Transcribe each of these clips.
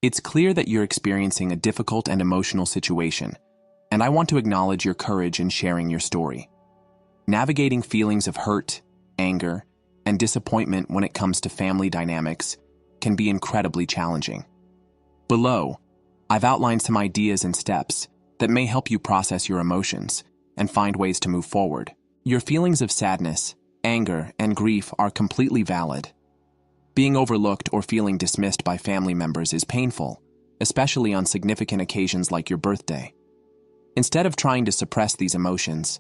It's clear that you're experiencing a difficult and emotional situation, and I want to acknowledge your courage in sharing your story. Navigating feelings of hurt, anger, and disappointment when it comes to family dynamics can be incredibly challenging. Below, I've outlined some ideas and steps that may help you process your emotions and find ways to move forward. Your feelings of sadness, anger, and grief are completely valid. Being overlooked or feeling dismissed by family members is painful, especially on significant occasions like your birthday. Instead of trying to suppress these emotions,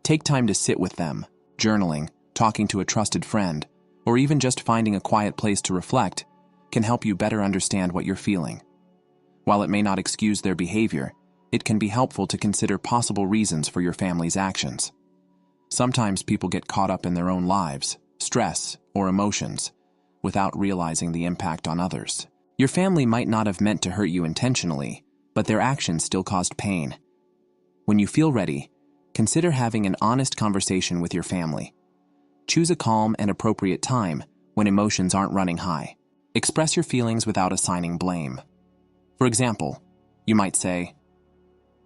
take time to sit with them. Journaling, talking to a trusted friend, or even just finding a quiet place to reflect can help you better understand what you're feeling. While it may not excuse their behavior, it can be helpful to consider possible reasons for your family's actions. Sometimes people get caught up in their own lives, stress, or emotions, without realizing the impact on others. Your family might not have meant to hurt you intentionally, but their actions still caused pain. When you feel ready, consider having an honest conversation with your family. Choose a calm and appropriate time when emotions aren't running high. Express your feelings without assigning blame. For example, you might say,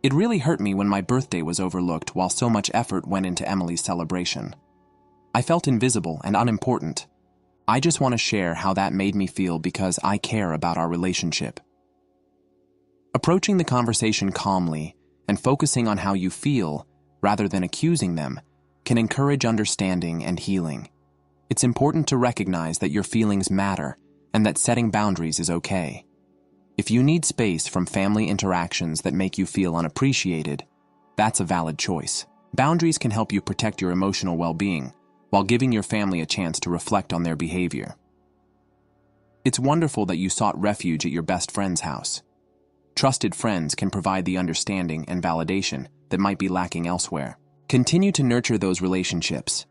"It really hurt me when my birthday was overlooked while so much effort went into Emily's celebration. I felt invisible and unimportant. I just want to share how that made me feel because I care about our relationship." Approaching the conversation calmly and focusing on how you feel, rather than accusing them, can encourage understanding and healing. It's important to recognize that your feelings matter and that setting boundaries is okay. If you need space from family interactions that make you feel unappreciated, that's a valid choice. Boundaries can help you protect your emotional well-being while giving your family a chance to reflect on their behavior. It's wonderful that you sought refuge at your best friend's house. Trusted friends can provide the understanding and validation that might be lacking elsewhere. Continue to nurture those relationships.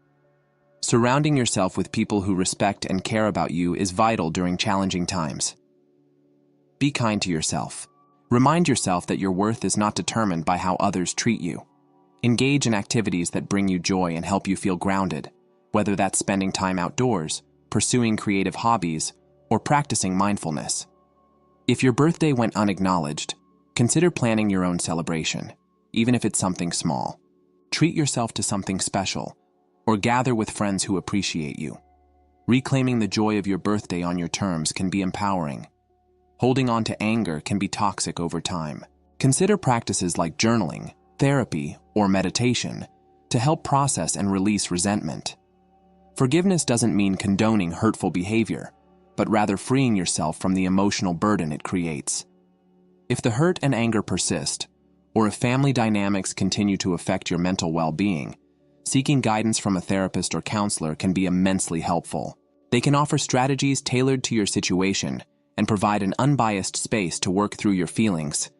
Surrounding yourself with people who respect and care about you is vital during challenging times. Be kind to yourself. Remind yourself that your worth is not determined by how others treat you. Engage in activities that bring you joy and help you feel grounded, whether that's spending time outdoors, pursuing creative hobbies, or practicing mindfulness. If your birthday went unacknowledged, consider planning your own celebration, even if it's something small. Treat yourself to something special, or gather with friends who appreciate you. Reclaiming the joy of your birthday on your terms can be empowering. Holding on to anger can be toxic over time. Consider practices like journaling, therapy, or meditation to help process and release resentment. Forgiveness doesn't mean condoning hurtful behavior, but rather freeing yourself from the emotional burden it creates. If the hurt and anger persist, or if family dynamics continue to affect your mental well-being, seeking guidance from a therapist or counselor can be immensely helpful. They can offer strategies tailored to your situation and provide an unbiased space to work through your feelings.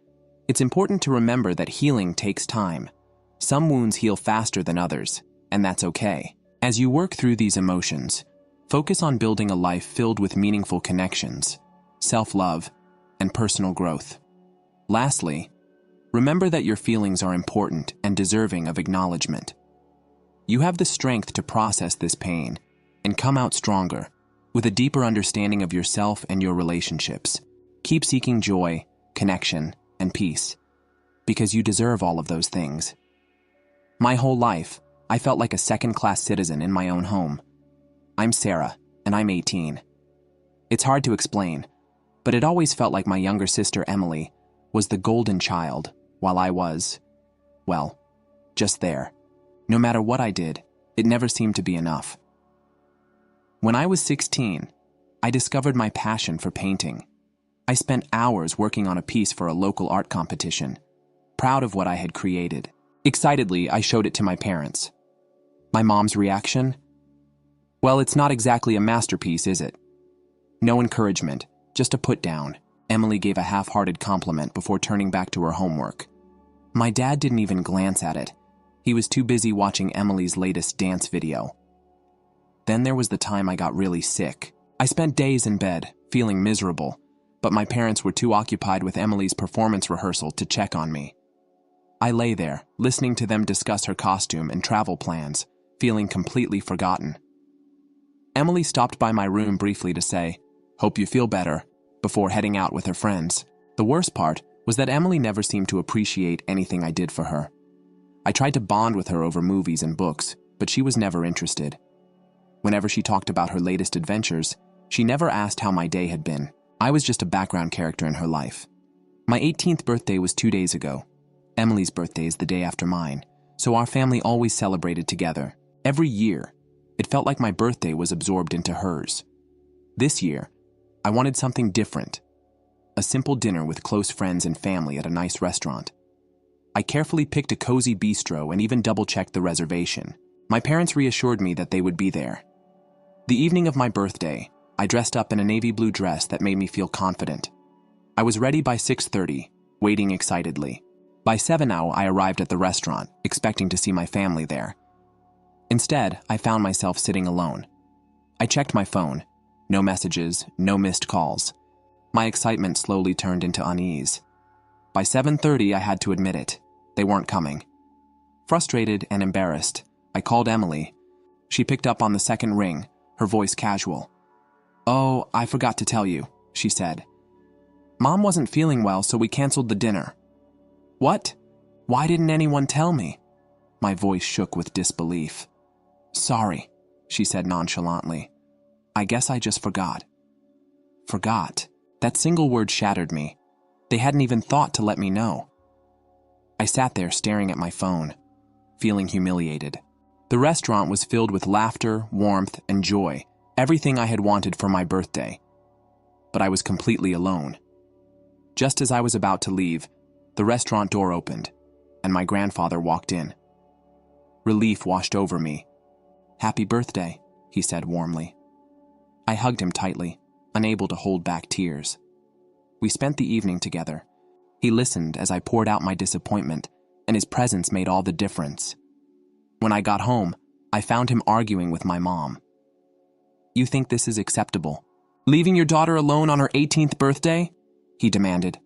It's important to remember that healing takes time. Some wounds heal faster than others, and that's okay. As you work through these emotions, focus on building a life filled with meaningful connections, self-love, and personal growth. Lastly, remember that your feelings are important and deserving of acknowledgement. You have the strength to process this pain and come out stronger, with a deeper understanding of yourself and your relationships. Keep seeking joy, connection, and peace, because you deserve all of those things. My whole life, I felt like a second-class citizen in my own home. I'm Sarah, and I'm 18. It's hard to explain, but it always felt like my younger sister Emily was the golden child, while I was, well, just there. No matter what I did, it never seemed to be enough. When I was 16, I discovered my passion for painting. I spent hours working on a piece for a local art competition, proud of what I had created. Excitedly, I showed it to my parents. My mom's reaction? Well, it's not exactly a masterpiece, is it? No encouragement, just a put-down. Emily gave a half-hearted compliment before turning back to her homework. My dad didn't even glance at it. He was too busy watching Emily's latest dance video. Then there was the time I got really sick. I spent days in bed, feeling miserable, but my parents were too occupied with Emily's performance rehearsal to check on me. I lay there, listening to them discuss her costume and travel plans, feeling completely forgotten. Emily stopped by my room briefly to say, "Hope you feel better," before heading out with her friends. The worst part was that Emily never seemed to appreciate anything I did for her. I tried to bond with her over movies and books, but she was never interested. Whenever she talked about her latest adventures, she never asked how my day had been. I was just a background character in her life. My 18th birthday was 2 days ago. Emily's birthday is the day after mine, so our family always celebrated together. Every year, it felt like my birthday was absorbed into hers. This year, I wanted something different. A simple dinner with close friends and family at a nice restaurant. I carefully picked a cozy bistro and even double-checked the reservation. My parents reassured me that they would be there. The evening of my birthday, I dressed up in a navy blue dress that made me feel confident. I was ready by 6:30, waiting excitedly. By 7 now, I arrived at the restaurant, expecting to see my family there. Instead, I found myself sitting alone. I checked my phone. No messages, no missed calls. My excitement slowly turned into unease. By 7:30, I had to admit it. They weren't coming. Frustrated and embarrassed, I called Emily. She picked up on the second ring, her voice casual. "Oh, I forgot to tell you," she said. "Mom wasn't feeling well, so we canceled the dinner." "What? Why didn't anyone tell me?" My voice shook with disbelief. "Sorry," she said nonchalantly. "I guess I just forgot." Forgot. That single word shattered me. They hadn't even thought to let me know. I sat there staring at my phone, feeling humiliated. The restaurant was filled with laughter, warmth, and joy, everything I had wanted for my birthday. But I was completely alone. Just as I was about to leave, the restaurant door opened, and my grandfather walked in. Relief washed over me. "Happy birthday," he said warmly. I hugged him tightly, unable to hold back tears. We spent the evening together. He listened as I poured out my disappointment, and his presence made all the difference. When I got home, I found him arguing with my mom. "You think this is acceptable? Leaving your daughter alone on her 18th birthday?" he demanded.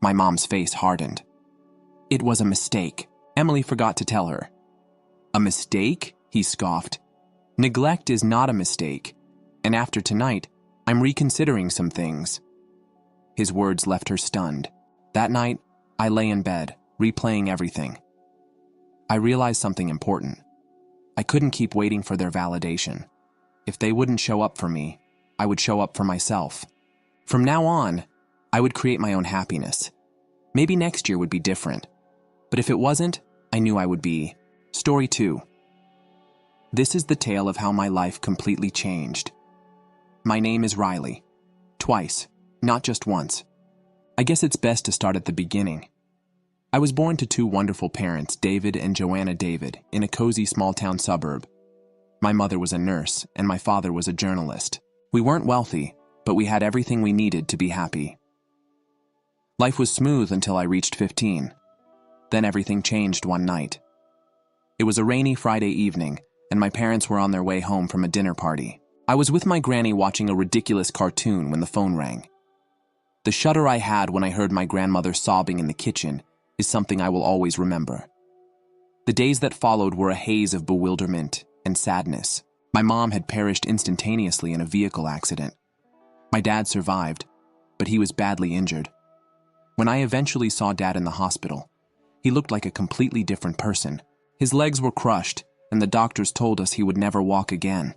My mom's face hardened. "It was a mistake. Emily forgot to tell her." "A mistake?" he scoffed. "Neglect is not a mistake, and after tonight, I'm reconsidering some things." His words left her stunned. That night, I lay in bed, replaying everything. I realized something important. I couldn't keep waiting for their validation. If they wouldn't show up for me, I would show up for myself. From now on, I would create my own happiness. Maybe next year would be different. But if it wasn't, I knew I would be. Story 2. This is the tale of how my life completely changed. My name is Riley. Twice, not just once. I guess it's best to start at the beginning. I was born to 2 wonderful parents, David and Joanna David, in a cozy small-town suburb. My mother was a nurse, and my father was a journalist. We weren't wealthy, but we had everything we needed to be happy. Life was smooth until I reached 15. Then everything changed one night. It was a rainy Friday evening, and my parents were on their way home from a dinner party. I was with my granny watching a ridiculous cartoon when the phone rang. The shudder I had when I heard my grandmother sobbing in the kitchen is something I will always remember. The days that followed were a haze of bewilderment and sadness. My mom had perished instantaneously in a vehicle accident. My dad survived, but he was badly injured. When I eventually saw Dad in the hospital, he looked like a completely different person. His legs were crushed, and the doctors told us he would never walk again.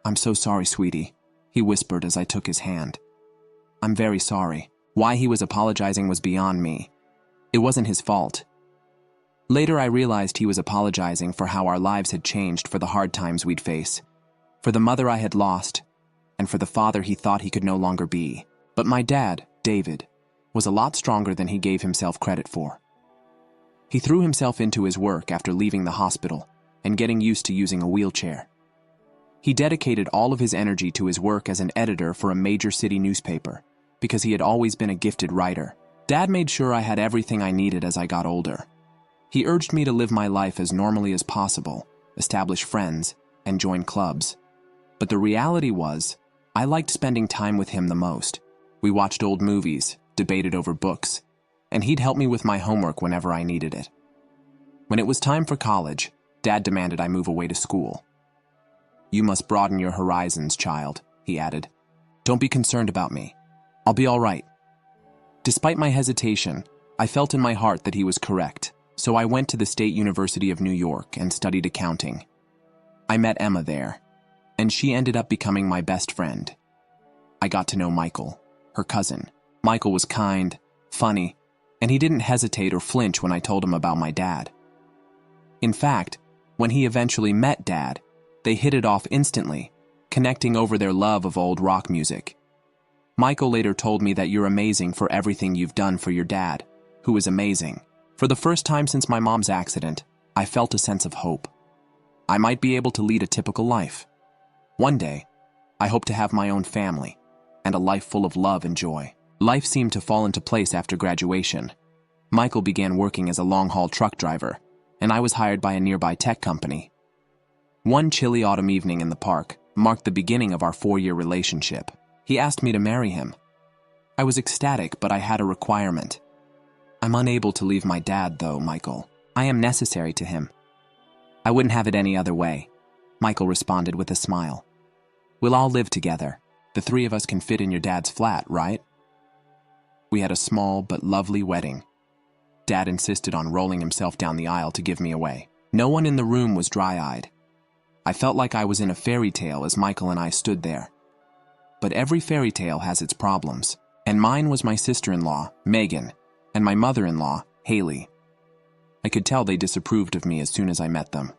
"I'm so sorry, sweetie," he whispered as I took his hand. "I'm very sorry." Why he was apologizing was beyond me. It wasn't his fault. Later, I realized he was apologizing for how our lives had changed, for the hard times we'd face, for the mother I had lost, and for the father he thought he could no longer be. But my dad, David, was a lot stronger than he gave himself credit for. He threw himself into his work after leaving the hospital and getting used to using a wheelchair. He dedicated all of his energy to his work as an editor for a major city newspaper because he had always been a gifted writer. Dad made sure I had everything I needed as I got older. He urged me to live my life as normally as possible, establish friends, and join clubs. But the reality was, I liked spending time with him the most. We watched old movies, debated over books, and he'd help me with my homework whenever I needed it. When it was time for college, Dad demanded I move away to school. "You must broaden your horizons, child," he added. "Don't be concerned about me. I'll be all right. Despite my hesitation, I felt in my heart that he was correct, so I went to the State University of New York and studied accounting. I met Emma there, and she ended up becoming my best friend. I got to know Michael, her cousin. Michael was kind, funny, and he didn't hesitate or flinch when I told him about my dad. In fact, when he eventually met Dad, they hit it off instantly, connecting over their love of old rock music. Michael later told me that you're amazing for everything you've done for your dad, who is amazing. For the first time since my mom's accident, I felt a sense of hope. I might be able to lead a typical life. One day, I hope to have my own family and a life full of love and joy. Life seemed to fall into place after graduation. Michael began working as a long-haul truck driver, and I was hired by a nearby tech company. One chilly autumn evening in the park marked the beginning of our 4-year relationship. He asked me to marry him. I was ecstatic, but I had a requirement. I'm unable to leave my dad, though, Michael. I am necessary to him. I wouldn't have it any other way, Michael responded with a smile. We'll all live together. The 3 of us can fit in your dad's flat, right? We had a small but lovely wedding. Dad insisted on rolling himself down the aisle to give me away. No one in the room was dry-eyed. I felt like I was in a fairy tale as Michael and I stood there. But every fairy tale has its problems, and mine was my sister-in-law, Megan, and my mother-in-law, Haley. I could tell they disapproved of me as soon as I met them.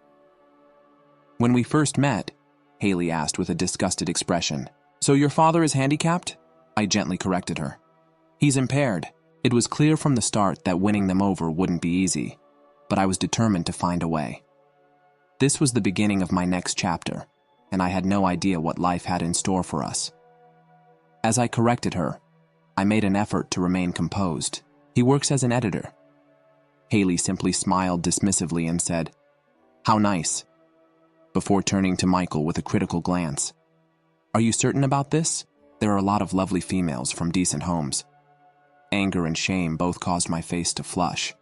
When we first met, Haley asked with a disgusted expression, "So your father is handicapped?" I gently corrected her. "He's impaired." It was clear from the start that winning them over wouldn't be easy, but I was determined to find a way. This was the beginning of my next chapter, and I had no idea what life had in store for us. As I corrected her, I made an effort to remain composed. "He works as an editor." Haley simply smiled dismissively and said, "How nice," before turning to Michael with a critical glance. "Are you certain about this? There are a lot of lovely females from decent homes." Anger and shame both caused my face to flush.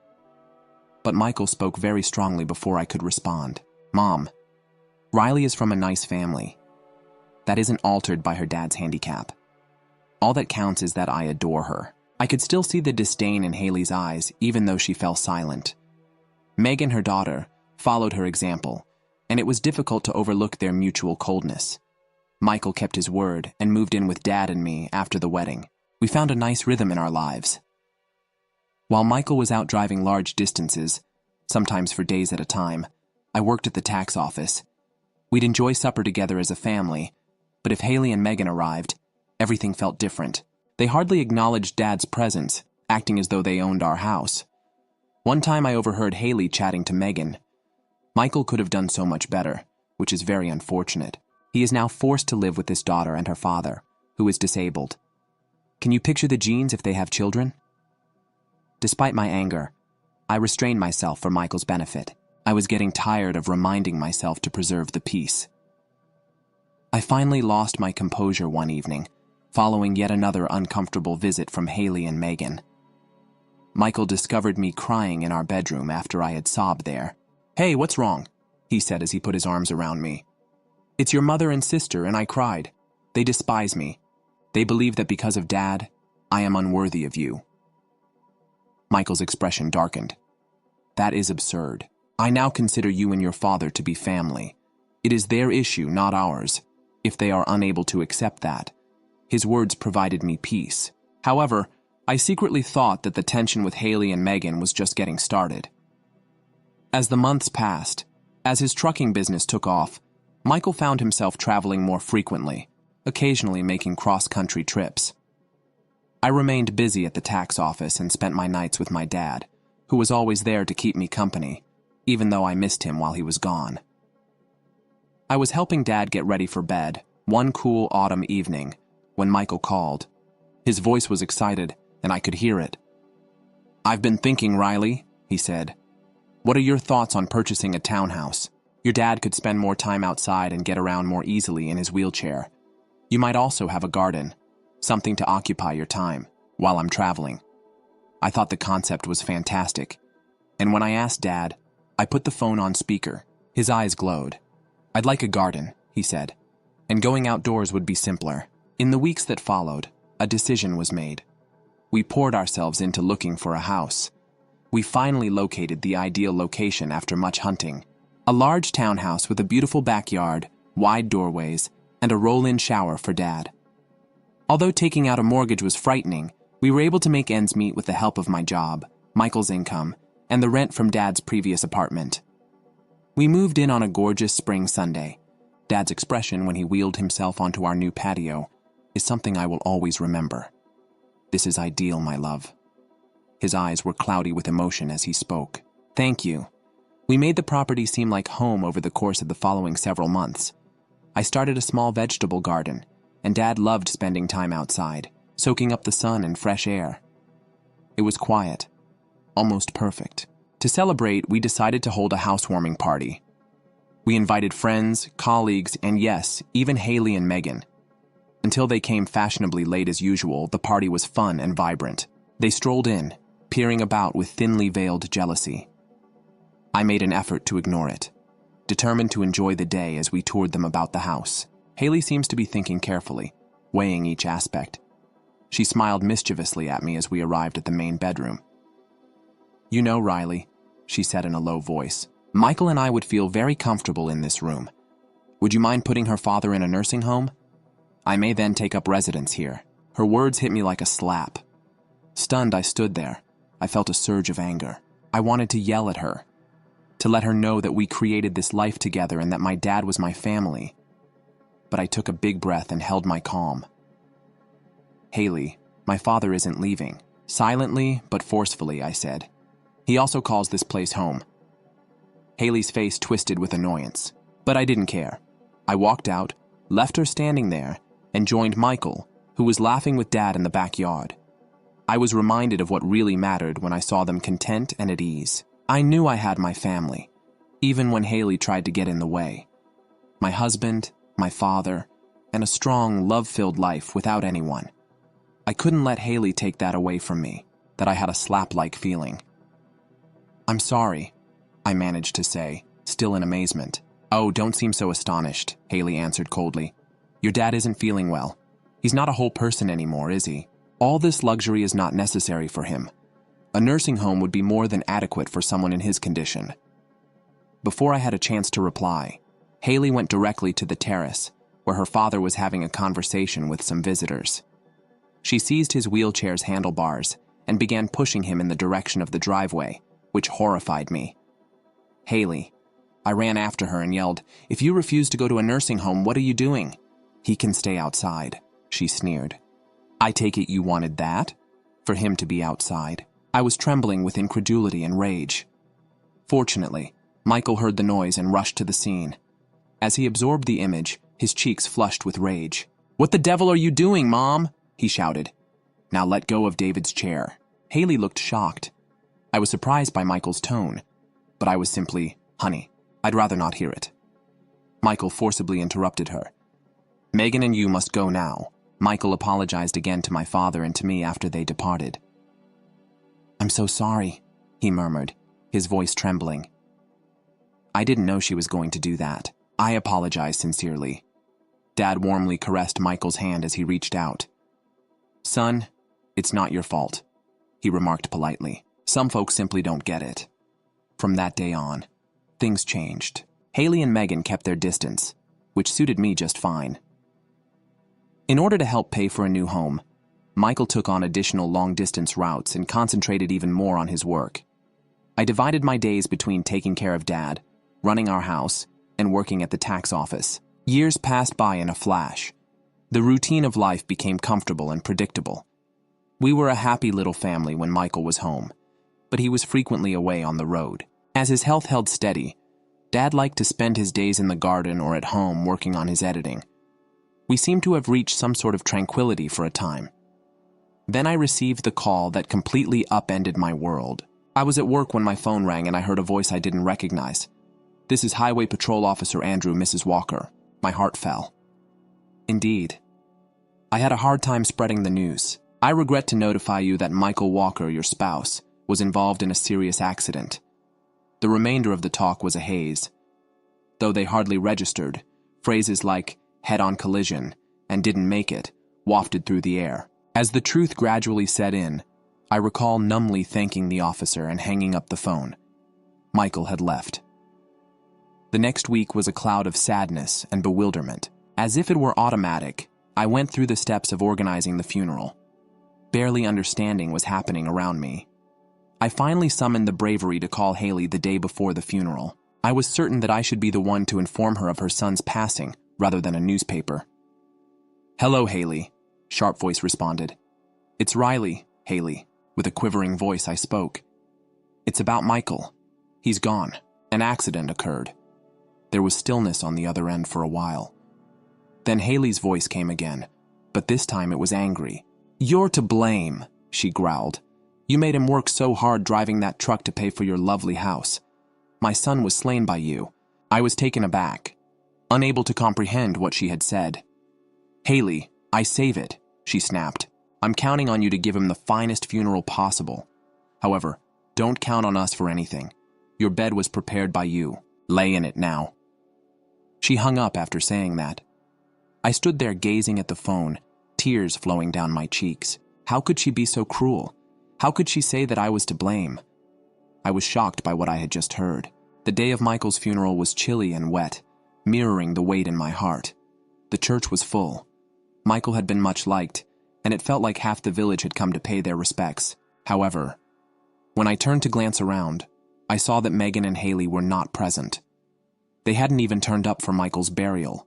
But Michael spoke very strongly before I could respond. "Mom, Riley is from a nice family. That isn't altered by her dad's handicap. All that counts is that I adore her." I could still see the disdain in Haley's eyes, even though she fell silent. Megan, her daughter, followed her example, and it was difficult to overlook their mutual coldness. Michael kept his word and moved in with Dad and me after the wedding. We found a nice rhythm in our lives. While Michael was out driving large distances, sometimes for days at a time, I worked at the tax office. We'd enjoy supper together as a family, but if Haley and Megan arrived, everything felt different. They hardly acknowledged Dad's presence, acting as though they owned our house. One time I overheard Haley chatting to Megan. Michael could have done so much better, which is very unfortunate. He is now forced to live with this daughter and her father, who is disabled. Can you picture the genes if they have children? Despite my anger, I restrained myself for Michael's benefit. I was getting tired of reminding myself to preserve the peace. I finally lost my composure one evening, following yet another uncomfortable visit from Haley and Megan. Michael discovered me crying in our bedroom after I had sobbed there. "Hey, what's wrong?" he said as he put his arms around me. "It's your mother and sister," and I cried. "They despise me. They believe that because of Dad, I am unworthy of you." Michael's expression darkened. "That is absurd. I now consider you and your father to be family. It is their issue, not ours, if they are unable to accept that." His words provided me peace. However, I secretly thought that the tension with Haley and Megan was just getting started. As the months passed, as his trucking business took off, Michael found himself traveling more frequently, occasionally making cross-country trips. I remained busy at the tax office and spent my nights with my dad, who was always there to keep me company, even though I missed him while he was gone. I was helping Dad get ready for bed one cool autumn evening when Michael called. His voice was excited, and I could hear it. "I've been thinking, Riley," he said. "What are your thoughts on purchasing a townhouse? Your dad could spend more time outside and get around more easily in his wheelchair. You might also have a garden, something to occupy your time while I'm traveling." I thought the concept was fantastic, and when I asked Dad, I put the phone on speaker. His eyes glowed. "I'd like a garden," he said, "and going outdoors would be simpler." In the weeks that followed, A decision was made. We poured ourselves into looking for a house. We finally located the ideal location after much hunting. A large townhouse with a beautiful backyard, wide doorways, and a roll-in shower for Dad. Although taking out a mortgage was frightening, we were able to make ends meet with the help of my job, Michael's income, and the rent from Dad's previous apartment. We moved in on a gorgeous spring Sunday. Dad's expression when he wheeled himself onto our new patio is something I will always remember. "This is ideal, my love." His eyes were cloudy with emotion as he spoke. "Thank you." We made the property seem like home over the course of the following several months. I started a small vegetable garden, and Dad loved spending time outside, soaking up the sun and fresh air. It was quiet, almost perfect. To celebrate, we decided to hold a housewarming party. We invited friends, colleagues, and yes, even Haley and Megan. Until they came fashionably late as usual, the party was fun and vibrant. They strolled in, peering about with thinly veiled jealousy. I made an effort to ignore it, determined to enjoy the day as we toured them about the house. Haley seems to be thinking carefully, weighing each aspect. She smiled mischievously at me as we arrived at the main bedroom. "You know, Riley," she said in a low voice, "Michael and I would feel very comfortable in this room. Would you mind putting her father in a nursing home? I may then take up residence here." Her words hit me like a slap. Stunned, I stood there. I felt a surge of anger. I wanted to yell at her, to let her know that we created this life together and that my dad was my family. But I took a big breath and held my calm. "Haley, my father isn't leaving." Silently but forcefully, I said. "He also calls this place home." Haley's face twisted with annoyance, but I didn't care. I walked out, left her standing there, and joined Michael, who was laughing with Dad in the backyard. I was reminded of what really mattered when I saw them content and at ease. I knew I had my family, even when Haley tried to get in the way. My husband, my father, and a strong, love-filled life without anyone. I couldn't let Haley take that away from me, that I had a slap-like feeling. "I'm sorry," I managed to say, still in amazement. "Oh, don't seem so astonished," Haley answered coldly. "Your dad isn't feeling well. He's not a whole person anymore, is he? All this luxury is not necessary for him. A nursing home would be more than adequate for someone in his condition." Before I had a chance to reply, Haley went directly to the terrace, where her father was having a conversation with some visitors. She seized his wheelchair's handlebars and began pushing him in the direction of the driveway, which horrified me. "Haley." I ran after her and yelled, "If you refuse to go to a nursing home, what are you doing?" "He can stay outside," she sneered. "I take it you wanted that? For him to be outside?" I was trembling with incredulity and rage. Fortunately, Michael heard the noise and rushed to the scene. As he absorbed the image, his cheeks flushed with rage. "What the devil are you doing, Mom?" he shouted. "Now let go of David's chair." Haley looked shocked. I was surprised by Michael's tone, but I was simply, "Honey, I'd rather not hear it." Michael forcibly interrupted her. "Megan and you must go now." Michael apologized again to my father and to me after they departed. "I'm so sorry," he murmured, his voice trembling. I didn't know she was going to do that. I apologized sincerely. Dad warmly caressed Michael's hand as he reached out. "Son, it's not your fault," he remarked politely. "Some folks simply don't get it." From that day on, things changed. Haley and Megan kept their distance, which suited me just fine. In order to help pay for a new home, Michael took on additional long-distance routes and concentrated even more on his work. I divided my days between taking care of Dad, running our house, and working at the tax office. Years passed by in a flash. The routine of life became comfortable and predictable. We were a happy little family when Michael was home, but he was frequently away on the road. As his health held steady, Dad liked to spend his days in the garden or at home working on his editing. We seemed to have reached some sort of tranquility for a time. Then I received the call that completely upended my world. I was at work when my phone rang and I heard a voice I didn't recognize. "This is Highway Patrol Officer Andrew, Mrs. Walker." My heart fell. Indeed. I had a hard time spreading the news. "I regret to notify you that Michael Walker, your spouse, was involved in a serious accident." The remainder of the talk was a haze. Though they hardly registered, phrases like "head-on collision" and "didn't make it" wafted through the air. As the truth gradually set in, I recall numbly thanking the officer and hanging up the phone. Michael had left. The next week was a cloud of sadness and bewilderment. As if it were automatic, I went through the steps of organizing the funeral. Barely understanding what was happening around me. I finally summoned the bravery to call Haley the day before the funeral. I was certain that I should be the one to inform her of her son's passing, rather than a newspaper. "Hello, Haley," sharp voice responded. "It's Riley, Haley." With a quivering voice I spoke. "It's about Michael. He's gone. An accident occurred." There was stillness on the other end for a while. Then Haley's voice came again, but this time it was angry. "You're to blame," she growled. "You made him work so hard driving that truck to pay for your lovely house. My son was slain by you." I was taken aback, unable to comprehend what she had said. "Haley, I save it," she snapped. "I'm counting on you to give him the finest funeral possible. However, don't count on us for anything. Your bed was prepared by you. Lay in it now." She hung up after saying that. I stood there gazing at the phone, tears flowing down my cheeks. How could she be so cruel? How could she say that I was to blame? I was shocked by what I had just heard. The day of Michael's funeral was chilly and wet, mirroring the weight in my heart. The church was full. Michael had been much liked, and it felt like half the village had come to pay their respects. However, when I turned to glance around, I saw that Megan and Haley were not present. They hadn't even turned up for Michael's burial.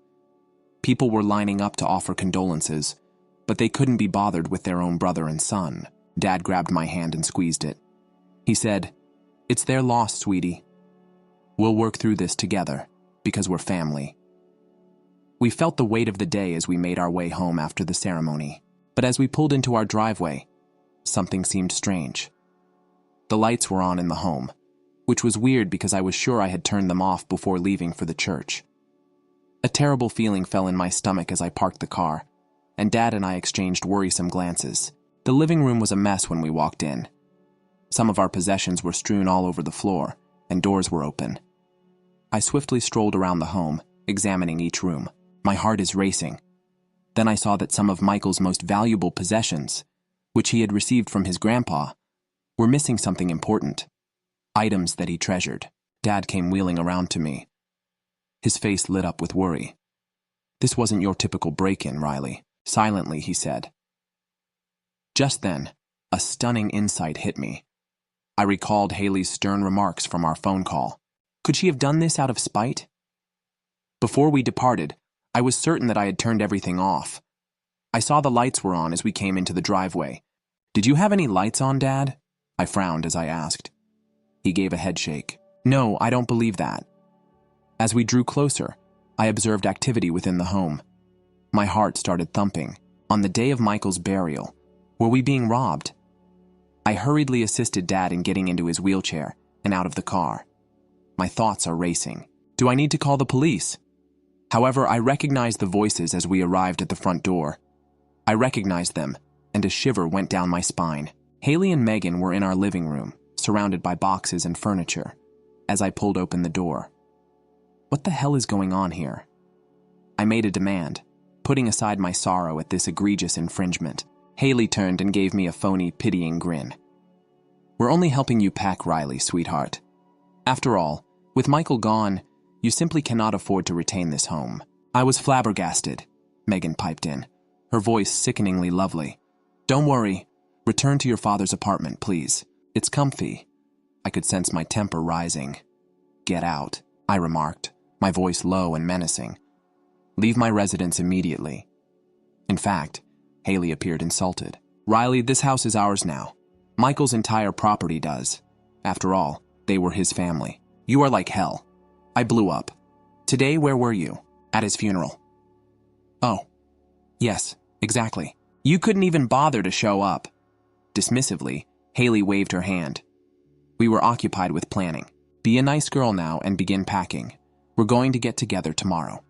People were lining up to offer condolences, but they couldn't be bothered with their own brother and son. Dad grabbed my hand and squeezed it. He said, "It's their loss, sweetie. We'll work through this together, because we're family." We felt the weight of the day as we made our way home after the ceremony. But as we pulled into our driveway, something seemed strange. The lights were on in the home, which was weird because I was sure I had turned them off before leaving for the church. A terrible feeling fell in my stomach as I parked the car, and Dad and I exchanged worrisome glances. The living room was a mess when we walked in. Some of our possessions were strewn all over the floor, and doors were open. I swiftly strolled around the home, examining each room. My heart is racing. Then I saw that some of Michael's most valuable possessions, which he had received from his grandpa, were missing something important. Items that he treasured. Dad came wheeling around to me. His face lit up with worry. "This wasn't your typical break-in, Riley." Silently, he said. Just then, a stunning insight hit me. I recalled Haley's stern remarks from our phone call. Could she have done this out of spite? Before we departed, I was certain that I had turned everything off. I saw the lights were on as we came into the driveway. "Did you have any lights on, Dad?" I frowned as I asked. He gave a head shake. "No, I don't believe that." As we drew closer, I observed activity within the home. My heart started thumping. On the day of Michael's burial, were we being robbed? I hurriedly assisted Dad in getting into his wheelchair and out of the car. My thoughts are racing. Do I need to call the police? However, I recognized the voices as we arrived at the front door. I recognized them, and a shiver went down my spine. Haley and Megan were in our living room, surrounded by boxes and furniture, as I pulled open the door. What the hell is going on here? I made a demand, putting aside my sorrow at this egregious infringement. Haley turned and gave me a phony, pitying grin. "We're only helping you pack, Riley, sweetheart. After all, with Michael gone, you simply cannot afford to retain this home." I was flabbergasted, Megan piped in, her voice sickeningly lovely. "Don't worry. Return to your father's apartment, please. It's comfy." I could sense my temper rising. "Get out," I remarked, my voice low and menacing. "Leave my residence immediately." In fact, Haley appeared insulted. "Riley, this house is ours now. Michael's entire property does. After all, they were his family. You are like hell." I blew up. "Today, where were you?" "At his funeral." "Oh, yes, exactly. You couldn't even bother to show up." Dismissively, Haley waved her hand. "We were occupied with planning. Be a nice girl now and begin packing. We're going to get together tomorrow."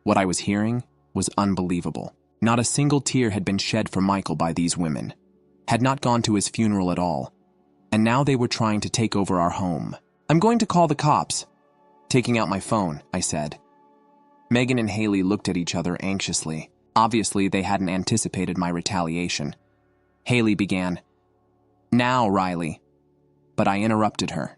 What I was hearing was unbelievable. Not a single tear had been shed for Michael by these women, had not gone to his funeral at all, and now they were trying to take over our home. "I'm going to call the cops." Taking out my phone, I said. Megan and Haley looked at each other anxiously. Obviously, they hadn't anticipated my retaliation. Haley began, "Now, Riley." But I interrupted her.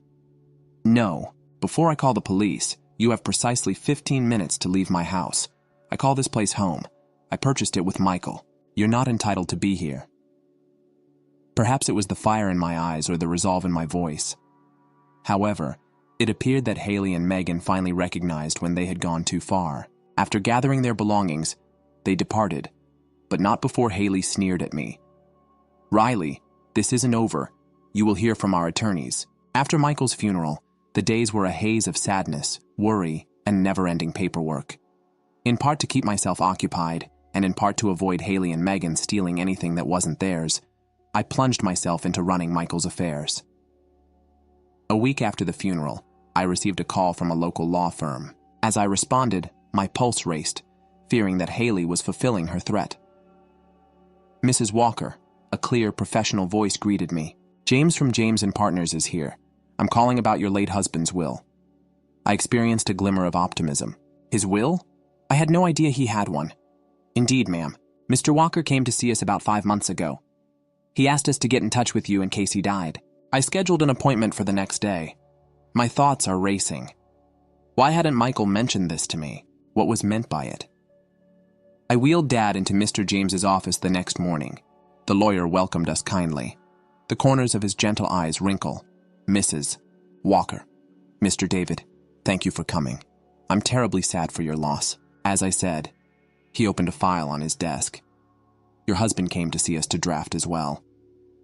"No, before I call the police, you have precisely 15 minutes to leave my house. I call this place home. I purchased it with Michael. You're not entitled to be here." Perhaps it was the fire in my eyes or the resolve in my voice. However, it appeared that Haley and Megan finally recognized when they had gone too far. After gathering their belongings, they departed, but not before Haley sneered at me. "Riley, this isn't over. You will hear from our attorneys." After Michael's funeral, the days were a haze of sadness, worry, and never-ending paperwork. In part to keep myself occupied, and in part to avoid Haley and Megan stealing anything that wasn't theirs, I plunged myself into running Michael's affairs. A week after the funeral, I received a call from a local law firm. As I responded, my pulse raced, fearing that Haley was fulfilling her threat. "Mrs. Walker," a clear, professional voice greeted me. "James from James & Partners is here. I'm calling about your late husband's will." I experienced a glimmer of optimism. "His will? I had no idea he had one." "Indeed, ma'am. Mr. Walker came to see us about 5 months ago. He asked us to get in touch with you in case he died. I scheduled an appointment for the next day. My thoughts are racing. Why hadn't Michael mentioned this to me? What was meant by it?" I wheeled Dad into Mr. James's office the next morning. The lawyer welcomed us kindly. The corners of his gentle eyes wrinkle. "Mrs. Walker. Mr. David, thank you for coming. I'm terribly sad for your loss." As I said, he opened a file on his desk. "Your husband came to see us to draft as well.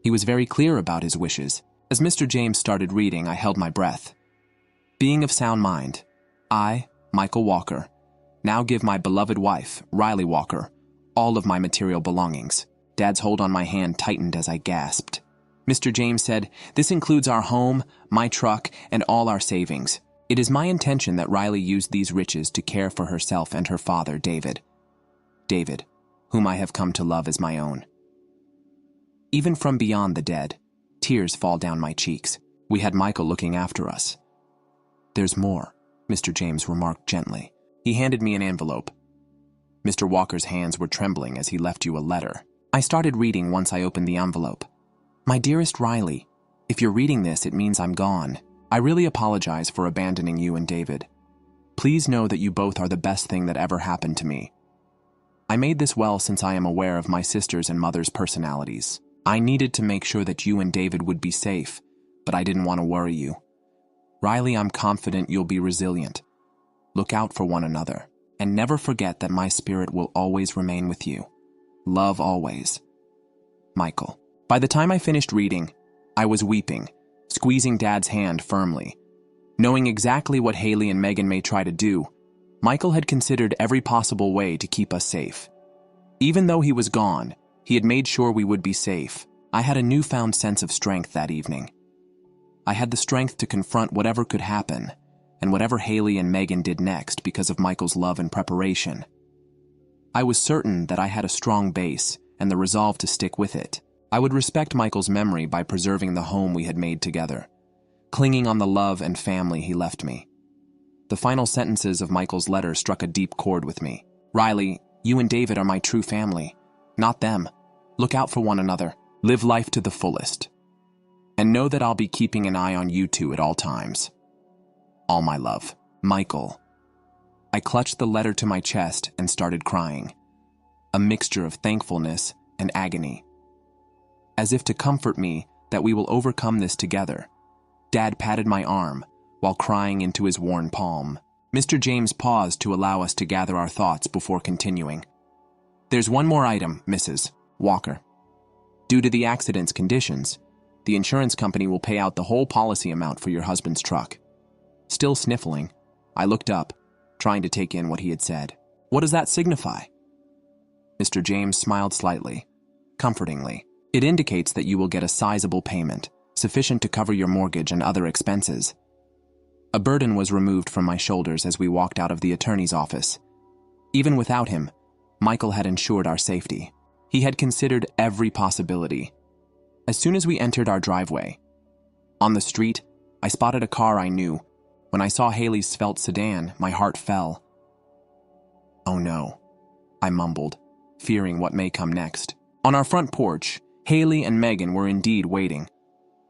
He was very clear about his wishes." As Mr. James started reading, I held my breath. "Being of sound mind, I, Michael Walker, now give my beloved wife, Riley Walker, all of my material belongings." Dad's hold on my hand tightened as I gasped. Mr. James said, "This includes our home, my truck, and all our savings. It is my intention that Riley use these riches to care for herself and her father, David. David, whom I have come to love as my own." Even from beyond the dead, tears fall down my cheeks. We had Michael looking after us. "There's more," Mr. James remarked gently. He handed me an envelope. "Mr. Walker's hands were trembling as he left you a letter." I started reading once I opened the envelope. "My dearest Riley, if you're reading this, it means I'm gone. I really apologize for abandoning you and David. Please know that you both are the best thing that ever happened to me. I made this will since I am aware of my sister's and mother's personalities. I needed to make sure that you and David would be safe, but I didn't want to worry you. Riley, I'm confident you'll be resilient. Look out for one another, and never forget that my spirit will always remain with you. Love always. Michael." By the time I finished reading, I was weeping, squeezing Dad's hand firmly. Knowing exactly what Haley and Megan may try to do, Michael had considered every possible way to keep us safe. Even though he was gone, he had made sure we would be safe. I had a newfound sense of strength that evening. I had the strength to confront whatever could happen, and whatever Haley and Megan did next because of Michael's love and preparation. I was certain that I had a strong base and the resolve to stick with it. I would respect Michael's memory by preserving the home we had made together, clinging on the love and family he left me. The final sentences of Michael's letter struck a deep chord with me. "Riley, you and David are my true family, not them. Look out for one another. Live life to the fullest. And know that I'll be keeping an eye on you two at all times. All my love, Michael." I clutched the letter to my chest and started crying, a mixture of thankfulness and agony. As if to comfort me that we will overcome this together, Dad patted my arm while crying into his worn palm. Mr. James paused to allow us to gather our thoughts before continuing. "There's one more item, Mrs. Walker. Due to the accident's conditions, the insurance company will pay out the whole policy amount for your husband's truck." Still sniffling, I looked up, trying to take in what he had said. "What does that signify?" Mr. James smiled slightly, comfortingly. "It indicates that you will get a sizable payment, sufficient to cover your mortgage and other expenses." A burden was removed from my shoulders as we walked out of the attorney's office. Even without him, Michael had ensured our safety. He had considered every possibility. As soon as we entered our driveway, on the street, I spotted a car I knew. When I saw Haley's svelte sedan, my heart fell. "Oh no," I mumbled. fearing what may come next. On our front porch, Haley and Megan were indeed waiting.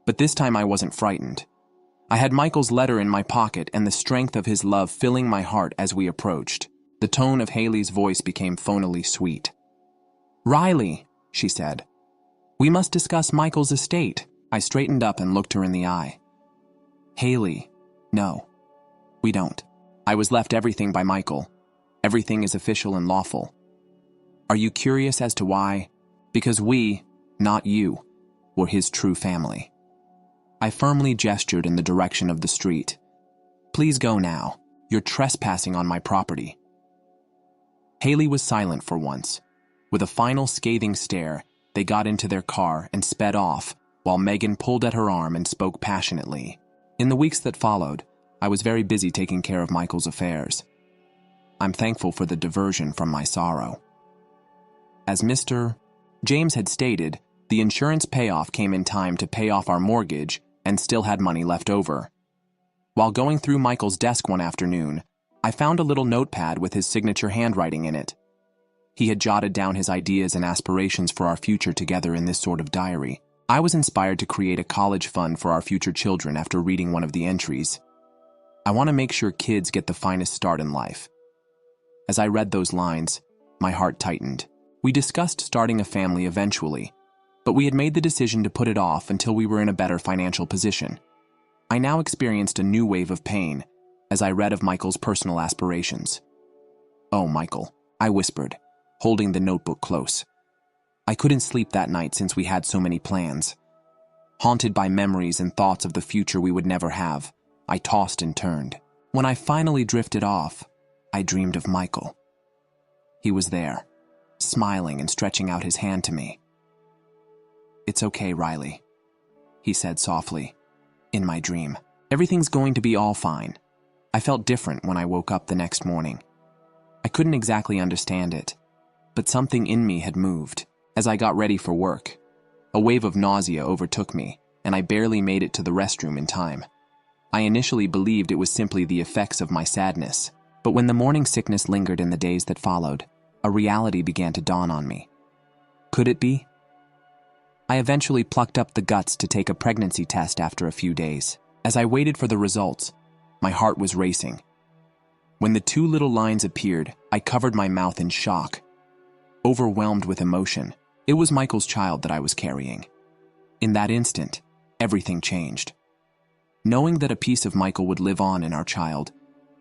But this time I wasn't frightened. I had Michael's letter in my pocket and the strength of his love filling my heart as we approached. The tone of Haley's voice became phonily sweet. "Riley," she said, "we must discuss Michael's estate." I straightened up and looked her in the eye. "Haley, no, we don't. I was left everything by Michael. Everything is official and lawful. Are you curious as to why? Because we, not you, were his true family." I firmly gestured in the direction of the street. "Please go now. You're trespassing on my property." Haley was silent for once. With a final scathing stare, they got into their car and sped off, while Megan pulled at her arm and spoke passionately. In the weeks that followed, I was very busy taking care of Michael's affairs. I'm thankful for the diversion from my sorrow. As Mr. James had stated, the insurance payoff came in time to pay off our mortgage and still had money left over. While going through Michael's desk one afternoon, I found a little notepad with his signature handwriting in it. He had jotted down his ideas and aspirations for our future together in this sort of diary. I was inspired to create a college fund for our future children after reading one of the entries. I want to make sure kids get the finest start in life. As I read those lines, my heart tightened. We discussed starting a family eventually, but we had made the decision to put it off until we were in a better financial position. I now experienced a new wave of pain as I read of Michael's personal aspirations. "Oh, Michael," I whispered, holding the notebook close. I couldn't sleep that night since we had so many plans. Haunted by memories and thoughts of the future we would never have, I tossed and turned. When I finally drifted off, I dreamed of Michael. He was there, smiling and stretching out his hand to me. "It's okay, Riley," he said softly. In my dream, "Everything's going to be all fine." I felt different when I woke up the next morning. I couldn't exactly understand it, but something in me had moved. As I got ready for work, a wave of nausea overtook me, and I barely made it to the restroom in time. I initially believed it was simply the effects of my sadness, but when the morning sickness lingered in the days that followed, a reality began to dawn on me. Could it be? I eventually plucked up the guts to take a pregnancy test after a few days. As I waited for the results, my heart was racing. When the two little lines appeared, I covered my mouth in shock. Overwhelmed with emotion, it was Michael's child that I was carrying. In that instant, everything changed. Knowing that a piece of Michael would live on in our child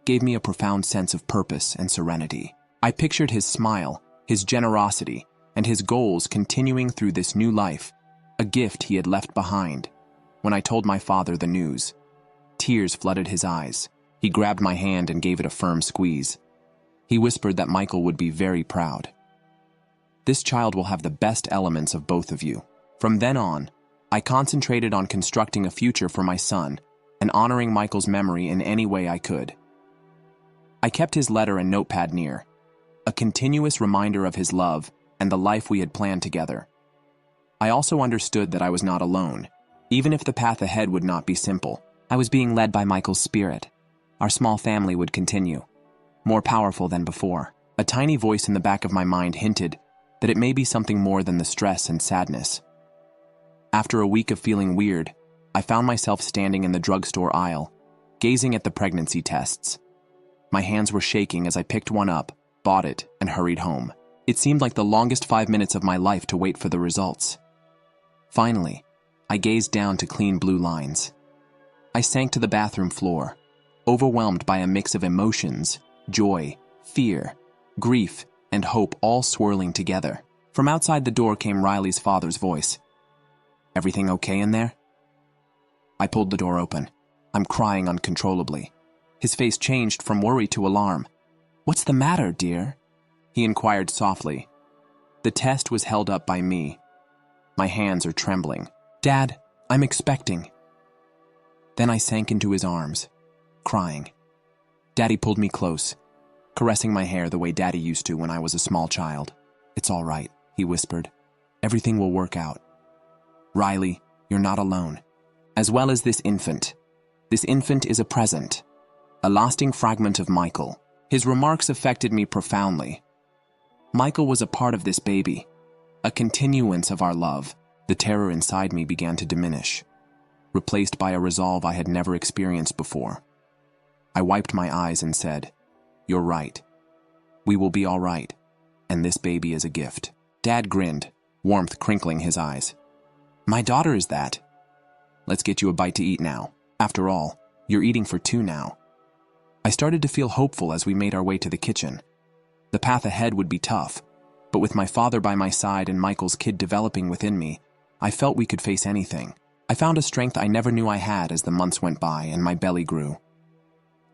gave me a profound sense of purpose and serenity. I pictured his smile, his generosity, and his goals continuing through this new life, a gift he had left behind. When I told my father the news, tears flooded his eyes. He grabbed my hand and gave it a firm squeeze. He whispered that Michael would be very proud. "This child will have the best elements of both of you." From then on, I concentrated on constructing a future for my son and honoring Michael's memory in any way I could. I kept his letter and notepad near, a continuous reminder of his love and the life we had planned together. I also understood that I was not alone, even if the path ahead would not be simple. I was being led by Michael's spirit. Our small family would continue, more powerful than before. A tiny voice in the back of my mind hinted that it may be something more than the stress and sadness. After a week of feeling weird, I found myself standing in the drugstore aisle, gazing at the pregnancy tests. My hands were shaking as I picked one up, bought it, and hurried home. It seemed like the longest 5 minutes of my life to wait for the results. Finally, I gazed down to clean blue lines. I sank to the bathroom floor, overwhelmed by a mix of emotions, joy, fear, grief, and hope all swirling together. From outside the door came Riley's father's voice. "Everything okay in there?" I pulled the door open. I'm crying uncontrollably. His face changed from worry to alarm. "What's the matter, dear?" he inquired softly. The test was held up by me. My hands are trembling. "Dad, I'm expecting." Then I sank into his arms, crying. Daddy pulled me close, caressing my hair the way Daddy used to when I was a small child. "It's all right," he whispered. "Everything will work out. Riley, you're not alone. As well as this infant. This infant is a present, a lasting fragment of Michael." His remarks affected me profoundly. Michael was a part of this baby, a continuance of our love. The terror inside me began to diminish, replaced by a resolve I had never experienced before. I wiped my eyes and said, "You're right. We will be all right, and this baby is a gift." Dad grinned, warmth crinkling his eyes. "My daughter is that. Let's get you a bite to eat now. After all, you're eating for two now." I started to feel hopeful as we made our way to the kitchen. The path ahead would be tough, but with my father by my side and Michael's kid developing within me, I felt we could face anything. I found a strength I never knew I had as the months went by and my belly grew.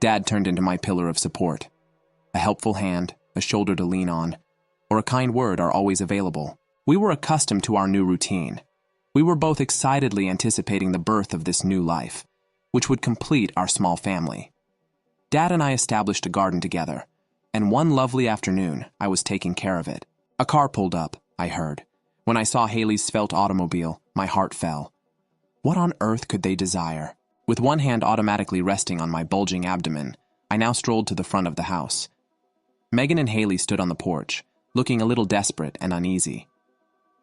Dad turned into my pillar of support. A helpful hand, a shoulder to lean on, or a kind word are always available. We were accustomed to our new routine. We were both excitedly anticipating the birth of this new life, which would complete our small family. Dad and I established a garden together, and one lovely afternoon, I was taking care of it. A car pulled up, I heard. When I saw Haley's svelte automobile, my heart fell. What on earth could they desire? With one hand automatically resting on my bulging abdomen, I now strolled to the front of the house. Megan and Haley stood on the porch, looking a little desperate and uneasy.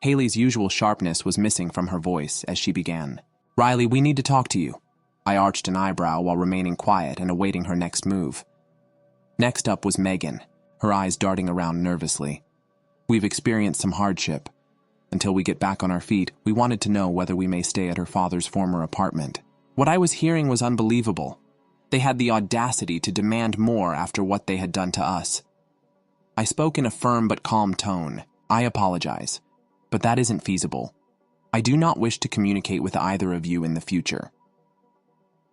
Haley's usual sharpness was missing from her voice as she began. "Riley, we need to talk to you." I arched an eyebrow while remaining quiet and awaiting her next move. Next up was Megan, her eyes darting around nervously. "We've experienced some hardship. Until we get back on our feet, we wanted to know whether we may stay at her father's former apartment." What I was hearing was unbelievable. They had the audacity to demand more after what they had done to us. I spoke in a firm but calm tone. "I apologize, but that isn't feasible. I do not wish to communicate with either of you in the future."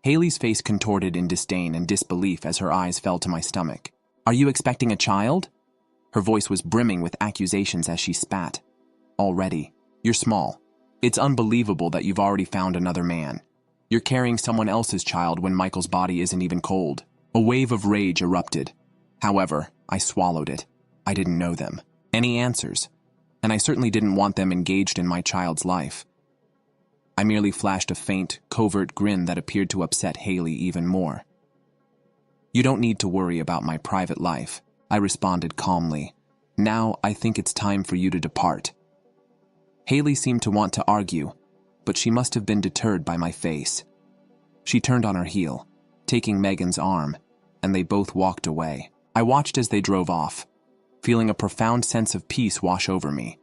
Haley's face contorted in disdain and disbelief as her eyes fell to my stomach. "Are you expecting a child?" Her voice was brimming with accusations as she spat. "Already. You're small. It's unbelievable that you've already found another man. You're carrying someone else's child when Michael's body isn't even cold." A wave of rage erupted. However, I swallowed it. I didn't know them. Any answers? And I certainly didn't want them engaged in my child's life. I merely flashed a faint, covert grin that appeared to upset Haley even more. "You don't need to worry about my private life," I responded calmly. "Now I think it's time for you to depart." Haley seemed to want to argue, but she must have been deterred by my face. She turned on her heel, taking Megan's arm, and they both walked away. I watched as they drove off, feeling a profound sense of peace wash over me.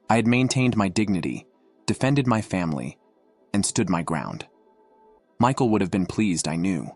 I had maintained my dignity, defended my family, and stood my ground. Michael would have been pleased, I knew.